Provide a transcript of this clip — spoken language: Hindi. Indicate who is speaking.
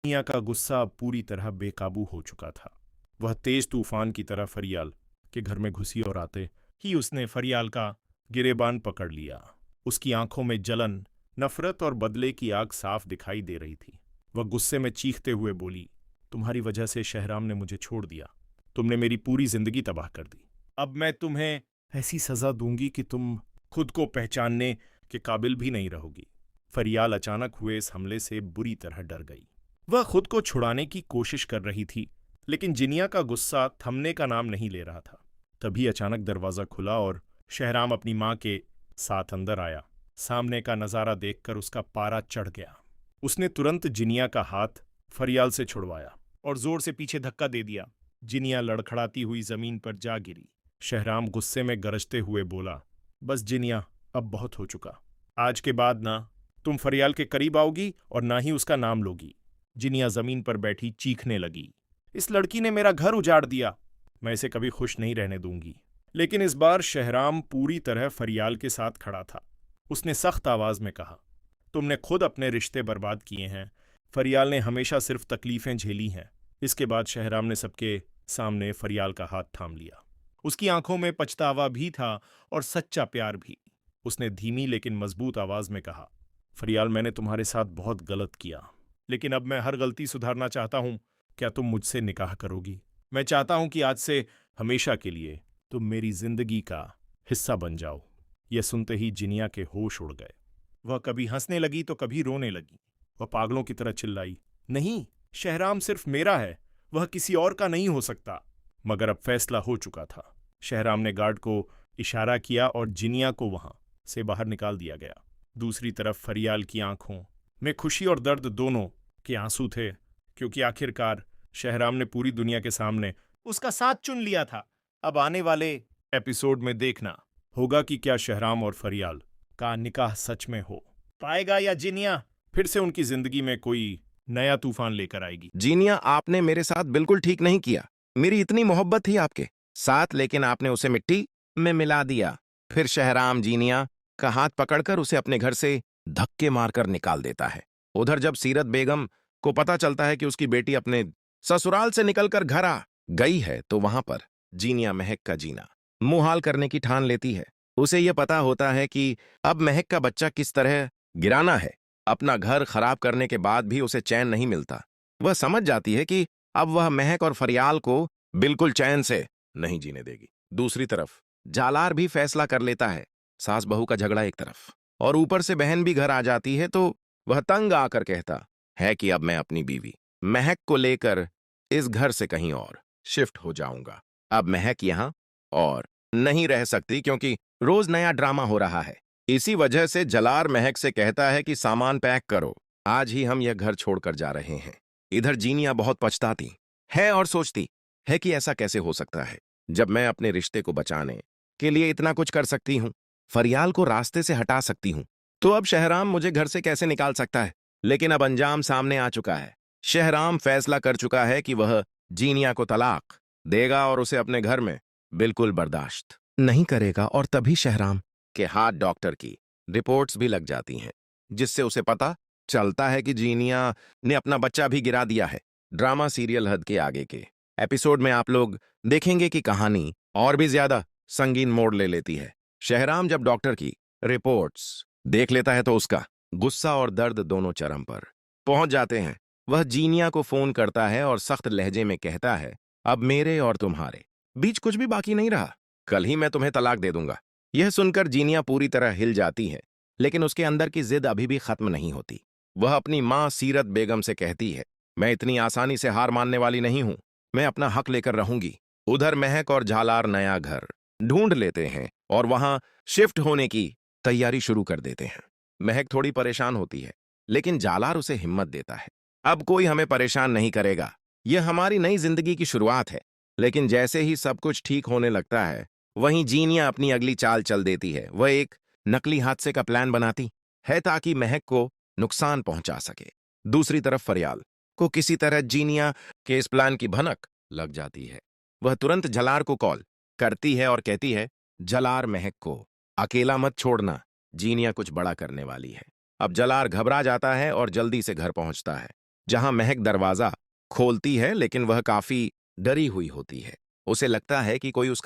Speaker 1: दुनिया का गुस्सा अब पूरी तरह बेकाबू हो चुका था। वह तेज तूफान की तरह फरियाल के घर में घुसी और आते ही उसने फरियाल का गिरेबान पकड़ लिया। उसकी आंखों में जलन, नफरत और बदले की आग साफ दिखाई दे रही थी। वह गुस्से में चीखते हुए बोली, तुम्हारी वजह से शहराम ने मुझे छोड़ दिया। तुमने मेरी पूरी जिंदगी तबाह कर दी। अब मैं तुम्हें ऐसी सजा दूंगी कि तुम खुद को पहचानने के काबिल भी नहीं रहोगी। फरियाल अचानक हुए इस हमले से बुरी तरह डर गई। वह खुद को छुड़ाने की कोशिश कर रही थी, लेकिन जिनिया का गुस्सा थमने का नाम नहीं ले रहा था। तभी अचानक दरवाजा खुला और शहराम अपनी मां के साथ अंदर आया। सामने का नजारा देखकर उसका पारा चढ़ गया। उसने तुरंत जिनिया का हाथ फरियाल से छुड़वाया और जोर से पीछे धक्का दे दिया। जिनिया लड़खड़ाती हुई जमीन पर जा गिरी। शहराम गुस्से में गरजते हुए बोला, बस जिनिया, अब बहुत हो चुका। आज के बाद ना तुम फरियाल के करीब आओगी और ना ही उसका नाम लोगी। जिनिया जमीन पर बैठी चीखने लगी, इस लड़की ने मेरा घर उजाड़ दिया। मैं इसे कभी खुश नहीं रहने दूंगी। लेकिन इस बार शहराम पूरी तरह फरियाल के साथ खड़ा था। उसने सख्त आवाज में कहा, तुमने खुद अपने रिश्ते बर्बाद किए हैं। फरियाल ने हमेशा सिर्फ तकलीफें झेली हैं। इसके बाद शहराम ने सबके सामने फरियाल का हाथ थाम लिया। उसकी आंखों में पछतावा भी था और सच्चा प्यार भी। उसने धीमी लेकिन मजबूत आवाज में कहा, फरियाल, मैंने तुम्हारे साथ बहुत गलत किया, लेकिन अब मैं हर गलती सुधारना चाहता हूं। क्या तुम मुझसे निकाह करोगी? मैं चाहता हूं कि आज से हमेशा के लिए तुम मेरी जिंदगी का हिस्सा बन जाओ। यह सुनते ही जिनिया के होश उड़ गए। वह कभी हंसने लगी तो कभी रोने लगी। वह पागलों की तरह चिल्लाई, नहीं, शहराम सिर्फ मेरा है, वह किसी और का नहीं हो सकता। मगर अब फैसला हो चुका था। शहराम ने गार्ड को इशारा किया और जिनिया को वहां से बाहर निकाल दिया गया। दूसरी तरफ फरियाल की आंखों में खुशी और दर्द दोनों के आंसू थे, क्योंकि आखिरकार शहराम ने पूरी दुनिया के सामने उसका साथ चुन लिया था। अब आने वाले एपिसोड में देखना होगा कि क्या शहराम और फरियाल का निकाह सच में हो पाएगा या जिनिया फिर से उनकी जिंदगी में कोई नया तूफान लेकर आएगी।
Speaker 2: जीनिया, आपने मेरे साथ बिल्कुल ठीक नहीं किया। मेरी इतनी मोहब्बत थी आपके साथ, लेकिन आपने उसे मिट्टी में मिला दिया। फिर शहराम जीनिया का हाथ पकड़कर उसे अपने घर से धक्के मारकर निकाल देता है। उधर जब सीरत बेगम को पता चलता है कि उसकी बेटी अपने ससुराल से निकलकर घर आ गई है, तो वहां पर जीनिया महक का जीना मुहाल करने की ठान लेती है। उसे यह पता होता है कि अब महक का बच्चा किस तरह गिराना है। अपना घर खराब करने के बाद भी उसे चैन नहीं मिलता। वह समझ जाती है कि अब वह महक और फरियाल को बिल्कुल चैन से नहीं जीने देगी। दूसरी तरफ जालार भी फैसला कर लेता है। सास बहू का झगड़ा एक तरफ और ऊपर से बहन भी घर आ जाती है, तो वह तंग आकर कहता है कि अब मैं अपनी बीवी महक को लेकर इस घर से कहीं और शिफ्ट हो जाऊंगा। अब महक यहां और नहीं रह सकती, क्योंकि रोज नया ड्रामा हो रहा है। इसी वजह से जलार महक से कहता है कि सामान पैक करो, आज ही हम यह घर छोड़कर जा रहे हैं। इधर जीनिया बहुत पछताती है और सोचती है कि ऐसा कैसे हो सकता है, जब मैं अपने रिश्ते को बचाने के लिए इतना कुछ कर सकती हूँ, फरियाल को रास्ते से हटा सकती हूँ, तो अब शहराम मुझे घर से कैसे निकाल सकता है। लेकिन अब अंजाम सामने आ चुका है। शहराम फैसला कर चुका है कि वह जीनिया को तलाक देगा और उसे अपने घर में बिल्कुल बर्दाश्त नहीं करेगा। और तभी शहराम के हाथ डॉक्टर की रिपोर्ट्स भी लग जाती हैं, जिससे उसे पता चलता है कि जीनिया ने अपना बच्चा भी गिरा दिया है। ड्रामा सीरियल हद के आगे के एपिसोड में आप लोग देखेंगे कि कहानी और भी ज्यादा संगीन मोड़ ले लेती है। शहराम जब डॉक्टर की रिपोर्ट्स देख लेता है तो उसका गुस्सा और दर्द दोनों चरम पर पहुंच जाते हैं। वह जीनिया को फोन करता है और सख्त लहजे में कहता है, अब मेरे और तुम्हारे बीच कुछ भी बाकी नहीं रहा, कल ही मैं तुम्हें तलाक दे दूंगा। यह सुनकर जीनिया पूरी तरह हिल जाती है, लेकिन उसके अंदर की जिद अभी भी खत्म नहीं होती। वह अपनी मां सीरत बेगम से कहती है, मैं इतनी आसानी से हार मानने वाली नहीं हूं, मैं अपना हक लेकर रहूंगी। उधर महक और झालार नया घर ढूंढ लेते हैं और वहां शिफ्ट होने की तैयारी शुरू कर देते हैं। महक थोड़ी परेशान होती है, लेकिन जालार उसे हिम्मत देता है, अब कोई हमें परेशान नहीं करेगा, यह हमारी नई जिंदगी की शुरुआत है। लेकिन जैसे ही सब कुछ ठीक होने लगता है, वहीं जीनिया अपनी अगली चाल चल देती है। वह एक नकली हादसे का प्लान बनाती है ताकि महक को नुकसान पहुंचा सके। दूसरी तरफ फरियाल को किसी तरह जीनिया के इस प्लान की भनक लग जाती है। वह तुरंत जलार को कॉल करती है और कहती है, जलार, महक को अकेला मत छोड़ना, जीनिया कुछ बड़ा करने वाली है। अब जलार घबरा जाता है और जल्दी से घर पहुंचता है। जहां महक दरवाजा खोलती है, लेकिन वह काफी डरी हुई होती है। उसे लगता है कि कोई उसका